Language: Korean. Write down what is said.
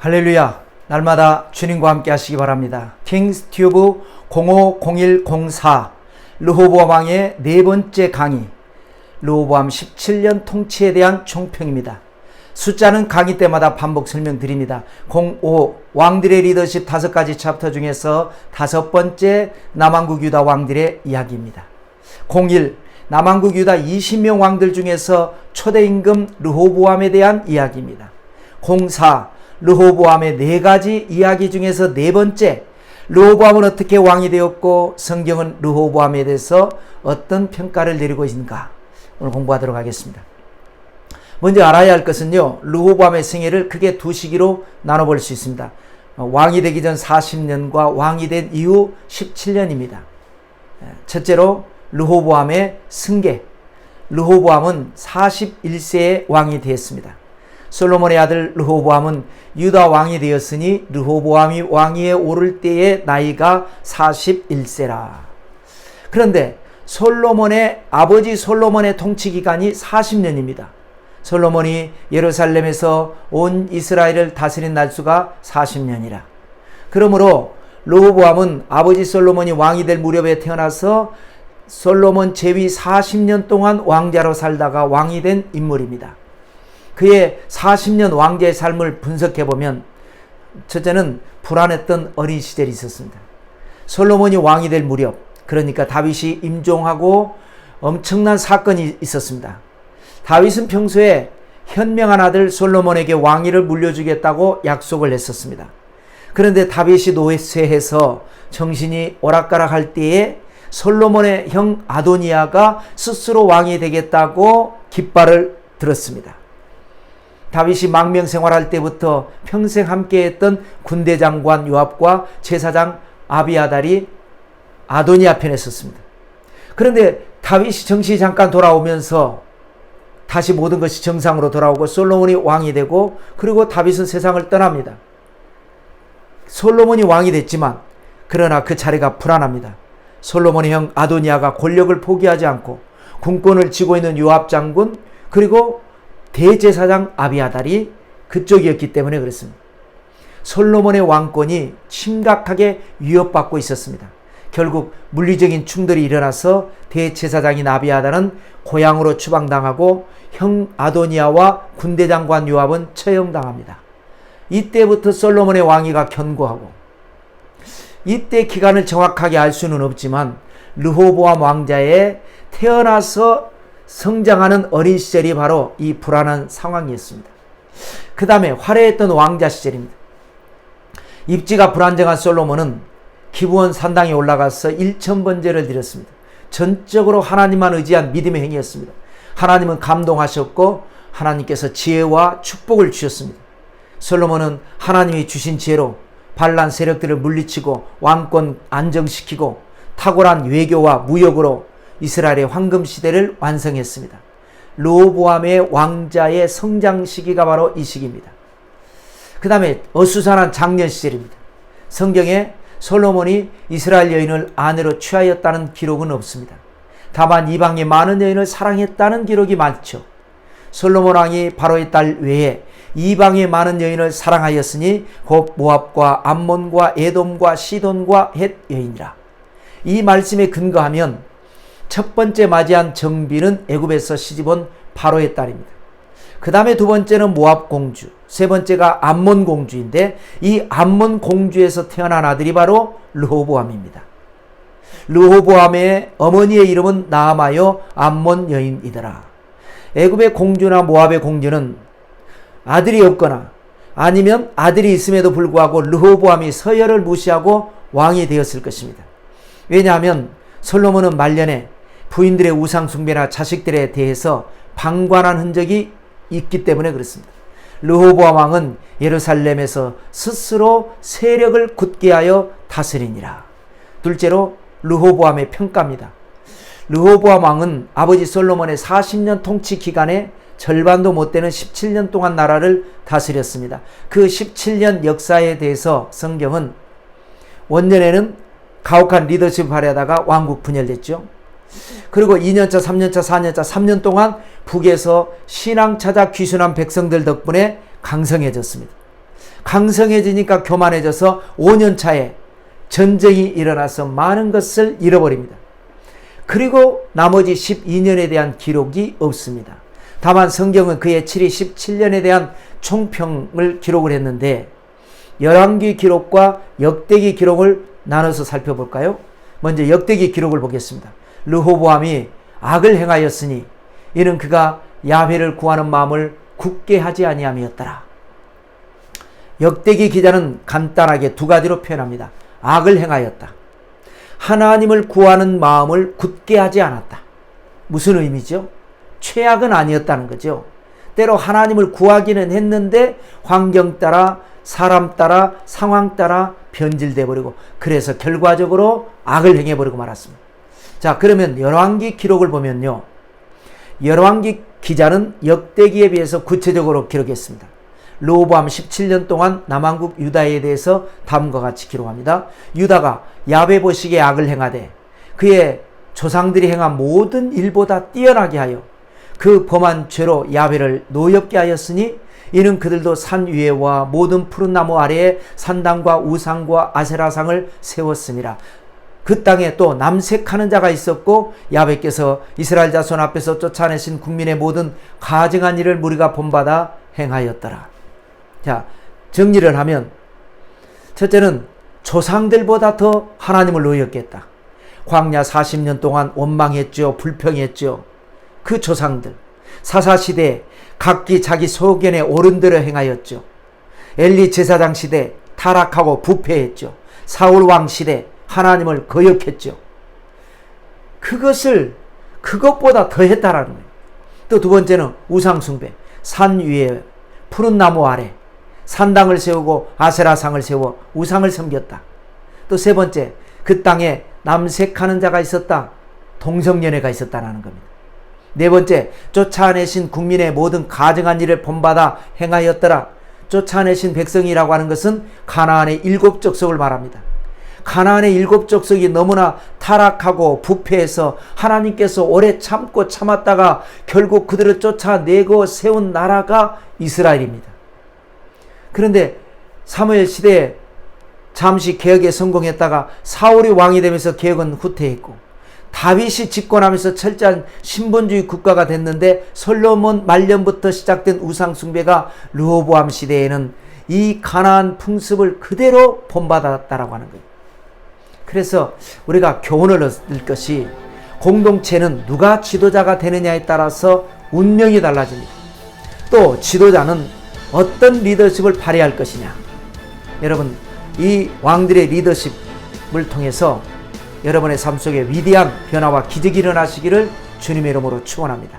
할렐루야. 날마다 주님과 함께 하시기 바랍니다. 킹스튜브 050104 르호보암 왕의 네 번째 강의, 르호보암 17년 통치에 대한 총평입니다. 숫자는 강의 때마다 반복 설명드립니다. 05 왕들의 리더십 5가지 챕터 중에서 5번째 남왕국 유다 왕들의 이야기입니다. 01 남왕국 유다 20명 왕들 중에서 초대 임금 르호보암에 대한 이야기입니다. 04 르호보암의 4가지 이야기 중에서 4번째, 르호보암은 어떻게 왕이 되었고 성경은 르호보암에 대해서 어떤 평가를 내리고 있는가, 오늘 공부하도록 하겠습니다. 먼저 알아야 할 것은요, 르호보암의 생애를 크게 두 시기로 나눠볼 수 있습니다. 왕이 되기 전 40년과 왕이 된 이후 17년입니다. 첫째로 르호보암의 승계. 르호보암은 41세에 왕이 되었습니다. 솔로몬의 아들 르호보암은 유다 왕이 되었으니 르호보암이 왕위에 오를 때의 나이가 41세라. 그런데 솔로몬의 아버지 솔로몬의 통치 기간이 40년입니다. 솔로몬이 예루살렘에서 온 이스라엘을 다스린 날수가 40년이라. 그러므로 르호보암은 아버지 솔로몬이 왕이 될 무렵에 태어나서 솔로몬 제위 40년 동안 왕자로 살다가 왕이 된 인물입니다. 그의 40년 왕자의 삶을 분석해보면, 첫째는 불안했던 어린 시절이 있었습니다. 솔로몬이 왕이 될 무렵, 그러니까 다윗이 임종하고 엄청난 사건이 있었습니다. 다윗은 평소에 현명한 아들 솔로몬에게 왕위를 물려주겠다고 약속을 했었습니다. 그런데 다윗이 노쇠해서 정신이 오락가락할 때에 솔로몬의 형 아도니아가 스스로 왕이 되겠다고 깃발을 들었습니다. 다윗이 망명 생활할 때부터 평생 함께했던 군대 장관 요압과 제사장 아비아달이 아도니아 편에 섰습니다. 그런데 다윗이 정신이 잠깐 돌아오면서 다시 모든 것이 정상으로 돌아오고 솔로몬이 왕이 되고, 그리고 다윗은 세상을 떠납니다. 솔로몬이 왕이 됐지만 그러나 그 자리가 불안합니다. 솔로몬의 형 아도니아가 권력을 포기하지 않고 군권을 쥐고 있는 요압 장군, 그리고 대제사장 아비아달이 그쪽이었기 때문에 그렇습니다. 솔로몬의 왕권이 심각하게 위협받고 있었습니다. 결국 물리적인 충돌이 일어나서 대제사장인 아비아달은 고향으로 추방당하고 형 아도니아와 군대장관 요압은 처형당합니다. 이때부터 솔로몬의 왕위가 견고하고, 이때 기간을 정확하게 알 수는 없지만 르호보암 왕자의 태어나서 성장하는 어린 시절이 바로 이 불안한 상황이었습니다. 그 다음에 화려했던 왕자 시절입니다. 입지가 불안정한 솔로몬은 기브온 산당에 올라가서 1000번제를 드렸습니다. 전적으로 하나님만 의지한 믿음의 행위였습니다. 하나님은 감동하셨고 하나님께서 지혜와 축복을 주셨습니다. 솔로몬은 하나님이 주신 지혜로 반란 세력들을 물리치고 왕권 안정시키고 탁월한 외교와 무역으로 이스라엘의 황금 시대를 완성했습니다. 르호보암의 왕자의 성장 시기가 바로 이 시기입니다. 그 다음에 어수선한 장년 시절입니다. 성경에 솔로몬이 이스라엘 여인을 아내로 취하였다는 기록은 없습니다. 다만 이방의 많은 여인을 사랑했다는 기록이 많죠. 솔로몬 왕이 바로의 딸 외에 이방의 많은 여인을 사랑하였으니 곧 모압과 암몬과 에돔과 시돈과 헷 여인이라. 이 말씀에 근거하면 첫 번째 맞이한 정비는 애굽에서 시집온 바로의 딸입니다. 그 다음에 두 번째는 모압 공주, 세 번째가 암몬 공주인데, 이 암몬 공주에서 태어난 아들이 바로 르호보암입니다. 르호보암의 어머니의 이름은 나아마요 암몬 여인이더라. 애굽의 공주나 모압의 공주는 아들이 없거나 아니면 아들이 있음에도 불구하고 르호보암이 서열을 무시하고 왕이 되었을 것입니다. 왜냐하면 솔로몬은 말년에 부인들의 우상 숭배나 자식들에 대해서 방관한 흔적이 있기 때문에 그렇습니다. 르호보암 왕은 예루살렘에서 스스로 세력을 굳게 하여 다스리니라. 둘째로 르호보암의 평가입니다. 르호보암 왕은 아버지 솔로몬의 40년 통치 기간에 절반도 못 되는 17년 동안 나라를 다스렸습니다. 그 17년 역사에 대해서 성경은 원년에는 가혹한 리더십을 발휘하다가 왕국 분열됐죠. 그리고 2년차, 3년차, 4년차, 3년 동안 북에서 신앙 찾아 귀순한 백성들 덕분에 강성해졌습니다. 강성해지니까 교만해져서 5년 차에 전쟁이 일어나서 많은 것을 잃어버립니다. 그리고 나머지 12년에 대한 기록이 없습니다. 다만 성경은 그의 7위 17년에 대한 총평을 기록을 했는데 열왕기 기록과 역대기 기록을 나눠서 살펴볼까요? 먼저 역대기 기록을 보겠습니다. 르호보암이 악을 행하였으니 이는 그가 야훼를 구하는 마음을 굳게 하지 아니함이었더라. 역대기 기자는 간단하게 두 가지로 표현합니다. 악을 행하였다. 하나님을 구하는 마음을 굳게 하지 않았다. 무슨 의미죠? 최악은 아니었다는 거죠. 때로 하나님을 구하기는 했는데 환경 따라, 사람 따라, 상황 따라 변질돼 버리고 그래서 결과적으로 악을 행해 버리고 말았습니다. 자, 그러면 열왕기 기록을 보면요. 열왕기 기자는 역대기에 비해서 구체적으로 기록했습니다. 르호보암 17년 동안 남왕국 유다에 대해서 다음과 같이 기록합니다. 유다가 야훼 보시기에 악을 행하되 그의 조상들이 행한 모든 일보다 뛰어나게 하여 그 범한 죄로 야훼를 노엽게 하였으니 이는 그들도 산 위에와 모든 푸른 나무 아래에 산당과 우상과 아세라상을 세웠습니다. 그 땅에 또 남색하는 자가 있었고 야훼께서 이스라엘 자손 앞에서 쫓아내신 국민의 모든 가증한 일을 무리가 본받아 행하였더라. 자, 정리를 하면 첫째는 조상들보다 더 하나님을 노였겠다. 광야 40년 동안 원망했죠. 불평했죠. 그 조상들. 사사시대 각기 자기 소견에 옳은 대로 행하였죠. 엘리 제사장 시대 타락하고 부패했죠. 사울 왕 시대 하나님을 거역했죠. 그것보다 더 했다라는 거예요. 또 두 번째는 우상숭배. 산 위에 푸른 나무 아래 산당을 세우고 아세라상을 세워 우상을 섬겼다. 또 세 번째, 그 땅에 남색하는 자가 있었다. 동성연애가 있었다는 겁니다. 네 번째, 쫓아내신 국민의 모든 가증한 일을 본받아 행하였더라. 쫓아내신 백성이라고 하는 것은 가나안의 7족속을 말합니다. 가나안의 7족속이 너무나 타락하고 부패해서 하나님께서 오래 참고 참았다가 결국 그들을 쫓아내고 세운 나라가 이스라엘입니다. 그런데 사무엘 시대에 잠시 개혁에 성공했다가 사울이 왕이 되면서 개혁은 후퇴했고 다윗이 집권하면서 철저한 신분주의 국가가 됐는데 솔로몬 말년부터 시작된 우상 숭배가 르호보암 시대에는 이 가나안 풍습을 그대로 본받았다라고 하는 거예요. 그래서 우리가 교훈을 얻을 것이 공동체는 누가 지도자가 되느냐에 따라서 운명이 달라집니다. 또 지도자는 어떤 리더십을 발휘할 것이냐. 여러분, 이 왕들의 리더십을 통해서 여러분의 삶 속에 위대한 변화와 기적이 일어나시기를 주님의 이름으로 축원합니다.